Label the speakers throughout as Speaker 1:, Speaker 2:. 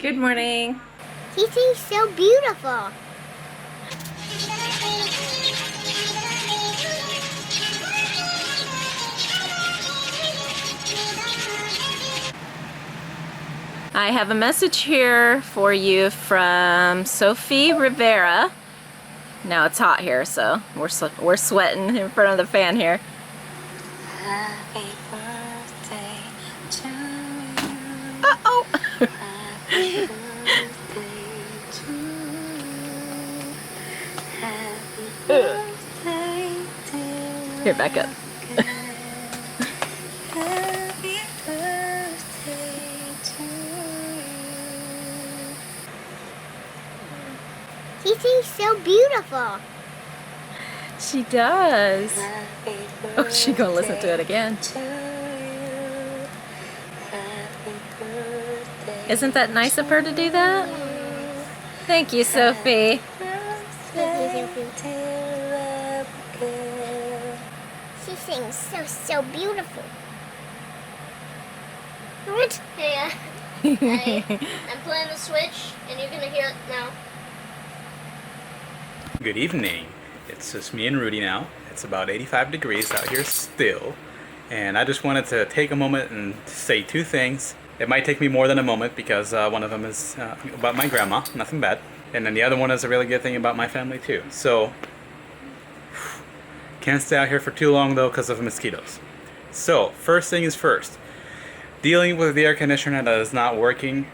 Speaker 1: Good morning.
Speaker 2: He seems so beautiful.
Speaker 1: I have a message here for you from Sophie Rivera. Now it's hot here, so we're sweating in front of the fan here.
Speaker 3: Happy birthday to you.
Speaker 1: Uh-oh.
Speaker 3: Happy birthday to you. Happy birthday, dear.
Speaker 1: Here, back up.
Speaker 3: Happy birthday to you.
Speaker 2: He seems so beautiful.
Speaker 1: She does.
Speaker 3: Happy
Speaker 1: Oh, she gonna listen to it again.
Speaker 3: birthday to you. Happy birthday.
Speaker 1: Isn't that nice of her to do that? Thank you, Sophie.
Speaker 2: She sings so beautiful. What? Hey, I'm playing the Switch, and you're gonna hear it now.
Speaker 4: Good evening. It's just me and Rudy now. It's about 85 degrees out here still. And I just wanted to take a moment and say two things. It might take me more than a moment because one of them is about my grandma, nothing bad. And then the other one is a really good thing about my family too. So, can't stay out here for too long though because of mosquitoes. So, first thing is first. Dealing with the air conditioner that is not working.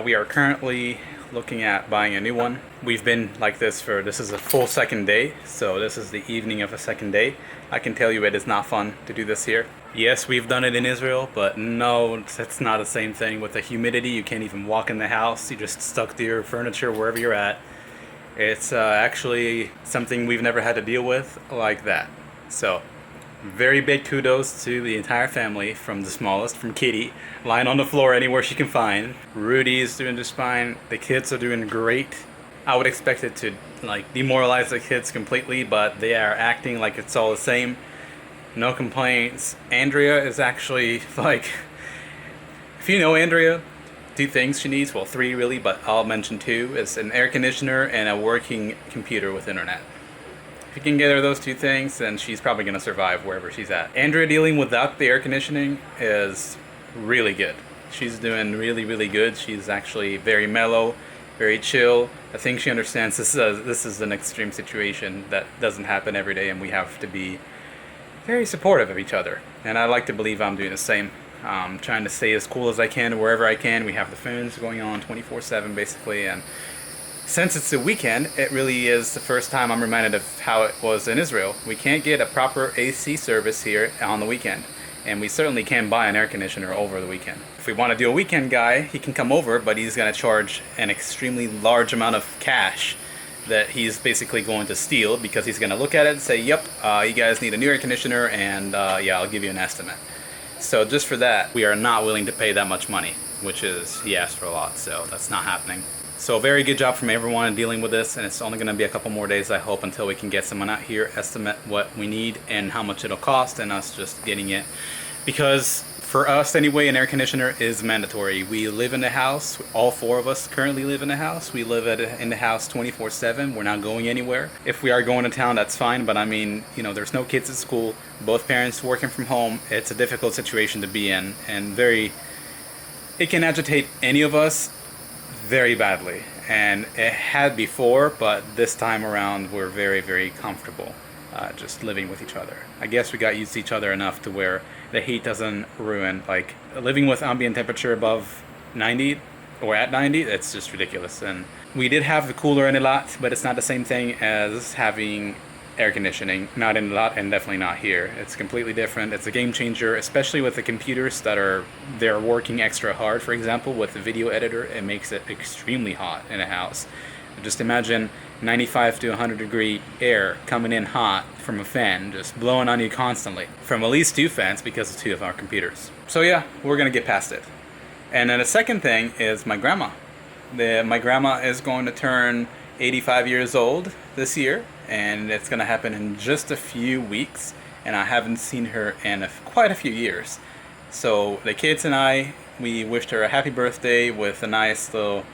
Speaker 4: We are currently looking at buying a new one. We've been like this this is a full second day, so this is the evening of a second day. I can tell you it is not fun to do this here. Yes, we've done it in Israel, but no, it's not the same thing. With the humidity, you can't even walk in the house. You're just stuck to your furniture wherever you're at. It's actually something we've never had to deal with like that. So, very big kudos to the entire family, from the smallest, from Kitty, lying on the floor anywhere she can find. Rudy is doing just fine. The kids are doing great. I would expect it to demoralize the kids completely, but they are acting like it's all the same. No complaints. Andrea is actually if you know Andrea, two things she needs, well, three really, but I'll mention two. It's an air conditioner and a working computer with internet. If you can get her those two things, then she's probably going to survive wherever she's at. Andrea dealing without the air conditioning is really good. She's doing really, really good. She's actually very mellow, very chill. I think she understands this is an extreme situation that doesn't happen every day, and we have to be very supportive of each other. And I like to believe I'm doing the same. Trying to stay as cool as I can wherever I can. We have the phones going on 24/7 basically, and since it's the weekend, it really is the first time I'm reminded of how it was in Israel. We can't get a proper AC service here on the weekend, and we certainly can't buy an air conditioner over the weekend. If we want to do a weekend guy, he can come over, but he's going to charge an extremely large amount of cash that he's basically going to steal, because he's going to look at it and say, yep, you guys need a new air conditioner, and yeah, I'll give you an estimate. So just for that, we are not willing to pay that much money, which is, he asked for a lot, so that's not happening. So very good job from everyone in dealing with this, and it's only going to be a couple more days, I hope, until we can get someone out here, estimate what we need and how much it'll cost, and us just getting it. Because for us anyway, an air conditioner is mandatory. We live in the house, all four of us currently live in the house. We live in the house 24/7. We're not going anywhere. If we are going to town, that's fine, but I mean, you know, there's no kids at school, both parents working from home. It's a difficult situation to be in, and it can agitate any of us very badly. And it had before, but this time around we're very, very comfortable just living with each other. I guess we got used to each other enough to where the heat doesn't ruin, living with ambient temperature above 90 or at 90, it's just ridiculous. And we did have the cooler in a lot, but it's not the same thing as having air conditioning, not in a lot, and definitely not here. It's completely different. It's a game changer, especially with the computers they're working extra hard. For example, with the video editor, it makes it extremely hot in a house. Just imagine 95 to 100 degree air coming in hot from a fan, just blowing on you constantly, from at least two fans, because of two of our computers. So yeah, we're gonna get past it. And then the second thing is my grandma. My grandma is going to turn 85 years old this year, and it's going to happen in just a few weeks, and I haven't seen her in quite a few years. So the kids and I We wished her a happy birthday with a nice little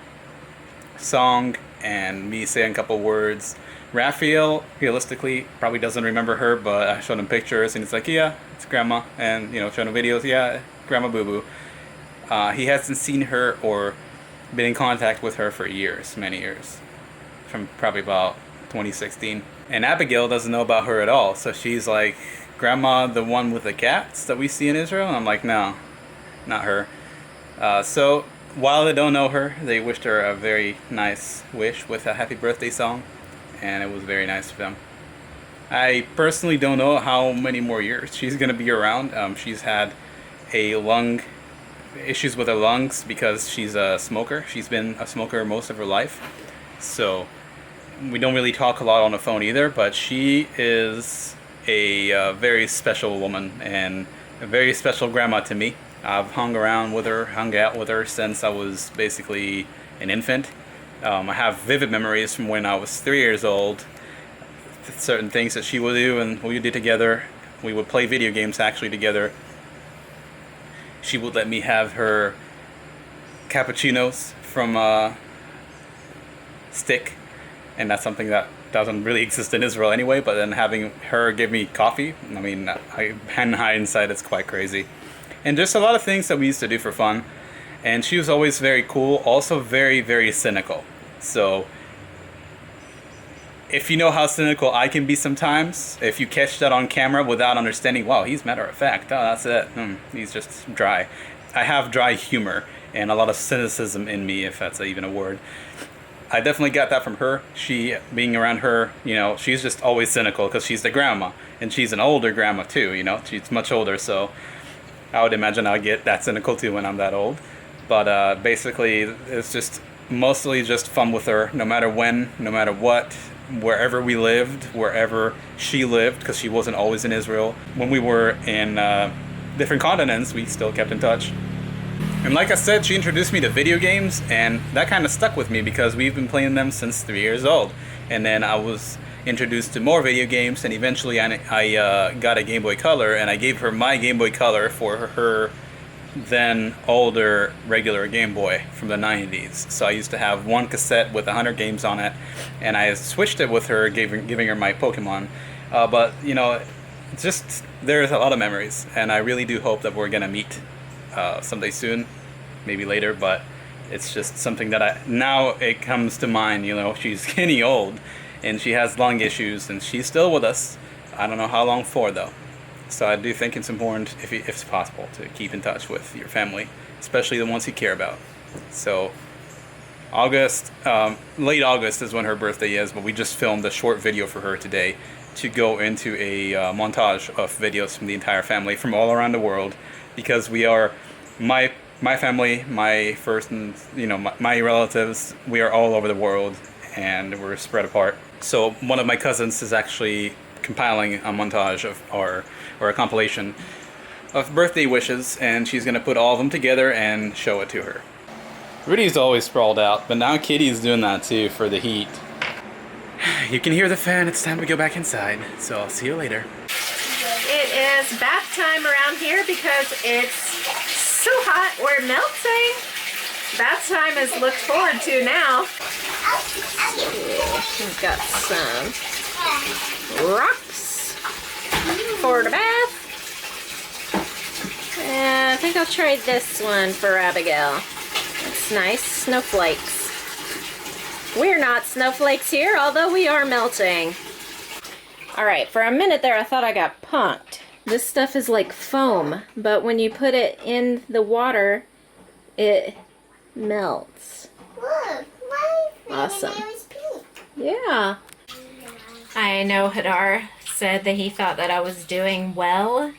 Speaker 4: song and me saying a couple words. Rafael, realistically, probably doesn't remember her, but I showed him pictures and he's like, yeah, it's grandma. And, you know, showing him videos, yeah, grandma boo boo. He hasn't seen her or been in contact with her for years, many years, from probably about 2016. And Abigail doesn't know about her at all, so she's like, grandma, the one with the cats that we see in Israel? And I'm like, no, not her. So while they don't know her, they wished her a very nice wish with a happy birthday song, and it was very nice of them. I personally don't know how many more years she's going to be around. She's had issues with her lungs because she's a smoker. She's been a smoker most of her life. So we don't really talk a lot on the phone either, but she is a very special woman and a very special grandma to me. I've hung out with her since I was basically an infant. I have vivid memories from when I was 3 years old. Certain things that she would do and we did together. We would play video games actually together. She would let me have her cappuccinos from a stick, and that's something that doesn't really exist in Israel anyway, but then having her give me coffee, I mean, and hindsight, it's quite crazy. And just a lot of things that we used to do for fun. And she was always very cool, also very, very cynical. So if you know how cynical I can be sometimes, if you catch that on camera without understanding, wow, he's matter of fact, oh, that's it, he's just dry. I have dry humor and a lot of cynicism in me, if that's even a word. I definitely got that from her. She, being around her, you know, she's just always cynical because she's the grandma. And she's an older grandma too, you know, she's much older, so I would imagine I'll get that cynical too when I'm that old. But basically, it's just mostly just fun with her, no matter when, no matter what, wherever we lived, wherever she lived, because she wasn't always in Israel. When we were in different continents, we still kept in touch. And like I said, she introduced me to video games, and that kind of stuck with me because we've been playing them since 3 years old. And then I was introduced to more video games, and eventually I got a Game Boy Color, and I gave her my Game Boy Color for her then older regular Game Boy from the 90s. So I used to have one cassette with 100 games on it, and I switched it with her, giving her my Pokemon. But you know, just there's a lot of memories, and I really do hope that we're gonna meet someday soon, maybe later. But it's just something that now it comes to mind. You know, she's getting old, and she has lung issues, and she's still with us. I don't know how long for though. So I do think it's important, if it's possible, to keep in touch with your family, especially the ones you care about. So August, late August is when her birthday is, but we just filmed a short video for her today to go into a montage of videos from the entire family from all around the world, because we are, my family, my first, and you know, my relatives, we are all over the world and we're spread apart. So one of my cousins is actually compiling a montage of or a compilation of birthday wishes, and she's gonna put all of them together and show it to her. Rudy's always sprawled out, but now Kitty's doing that too for the heat. You can hear the fan, it's time to go back inside, so I'll see you later.
Speaker 1: It is bath time around here because it's so hot, we're melting. Bath time is looked forward to now. We've got some rocks for the bath. And I think I'll trade this one for Abigail. It's nice, snowflakes. We're not snowflakes here, although we are melting. Alright, for a minute there I thought I got punked. This stuff is like foam, but when you put it in the water, it melts.
Speaker 2: Look, my
Speaker 1: Awesome.
Speaker 2: fingernail is pink.
Speaker 1: Yeah. I know Hadar said that he thought that I was doing well.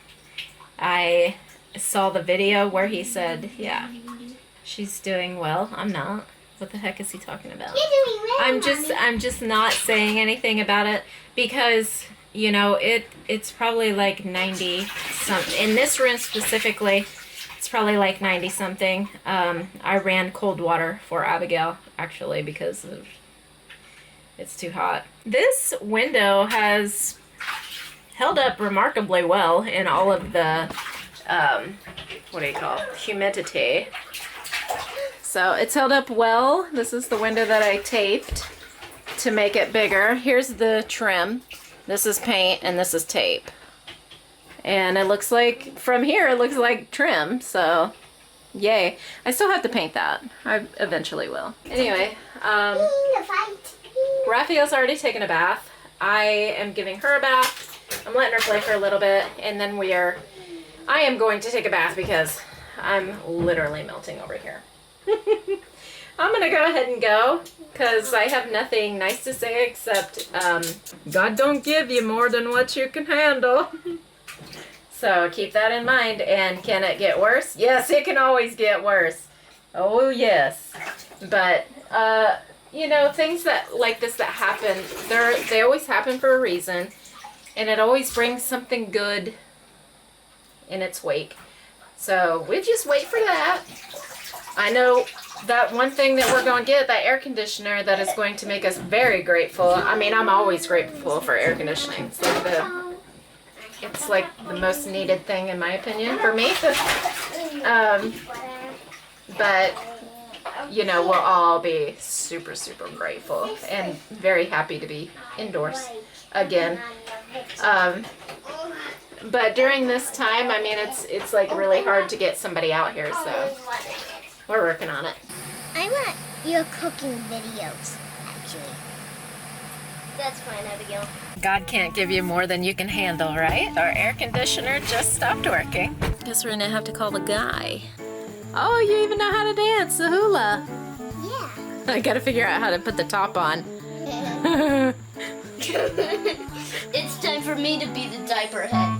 Speaker 1: I saw the video where he said, yeah, she's doing well. I'm not. What the heck is he talking about?
Speaker 2: You're doing well,
Speaker 1: I'm just not saying anything about it because, you know, it's probably like 90 something. In this room specifically, it's probably like 90 something. I ran cold water for Abigail actually because of it's too hot. This window has held up remarkably well in all of the what do you call it? Humidity. So it's held up well. This is the window that I taped to make it bigger. Here's the trim. This is paint and this is tape. And it looks like, from here, it looks like trim, so yay. I still have to paint that. I eventually will. Anyway, Rafael's already taken a bath. I am giving her a bath. I'm letting her play for a little bit, and then I am going to take a bath because I'm literally melting over here. I'm gonna go ahead and go because I have nothing nice to say except God don't give you more than what you can handle. So keep that in mind. And can it get worse? Yes, it can always get worse. Oh yes. But you know, things that like this that happen, they always happen for a reason, and it always brings something good in its wake. So we just wait for that. I know that one thing that we're going to get, that air conditioner, that is going to make us very grateful. I mean, I'm always grateful for air conditioning. It's like the most needed thing in my opinion for me. But you know, we'll all be super, super grateful and very happy to be indoors again. But during this time, I mean, it's like really hard to get somebody out here, so we're working on it.
Speaker 2: I want your cooking videos, actually. That's fine, Abigail.
Speaker 1: God can't give you more than you can handle, right? Our air conditioner just stopped working. Guess we're gonna have to call the guy. Oh, you even know how to dance the hula.
Speaker 2: Yeah.
Speaker 1: I gotta figure out how to put the top on.
Speaker 2: It's time for me to be the diaper head.